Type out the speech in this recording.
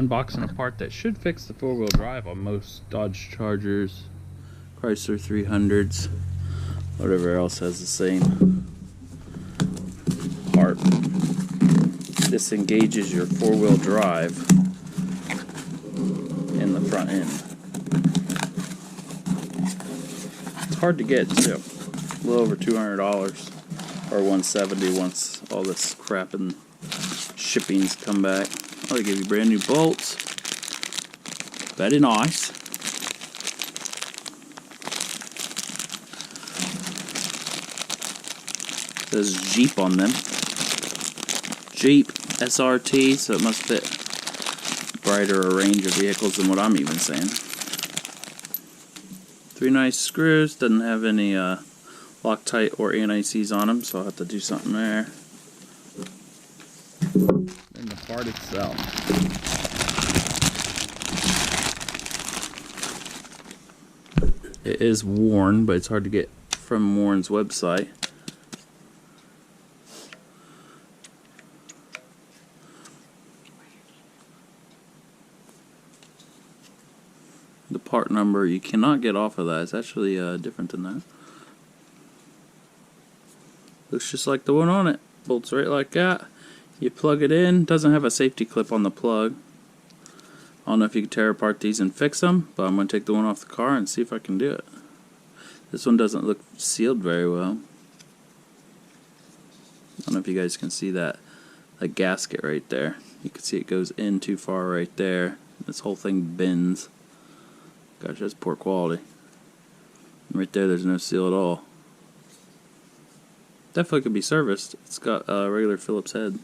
unboxing a part that should fix the four-wheel drive on most Dodge Chargers, Chrysler 300s, whatever else has the same part. This engages your four-wheel drive in the front end. It's hard to get too. A little over $200 or $170 once all this crap and shipping's come back. Oh, they give you brand new bolts. Very nice. Says Jeep on them. Jeep SRT, so it must fit brighter range of vehicles than what I'm even saying. 3 nice screws. Doesn't have any Loctite or anti-seize on them, so I'll have to do something there. And the part itself. It is worn, but it's hard to get from Warren's website. The part number you cannot get off of that. It's actually different than that. Looks just like the one on it. Bolts right like that. You plug it in. Doesn't have a safety clip on the plug. I don't know if you can tear apart these and fix them, but I'm going to take the one off the car and see if I can do it. This one doesn't look sealed very well. I don't know if you guys can see that gasket right there. You can see it goes in too far right there. This whole thing bends. Gosh, that's poor quality. Right there's no seal at all. Definitely could be serviced. It's got a regular Phillips head.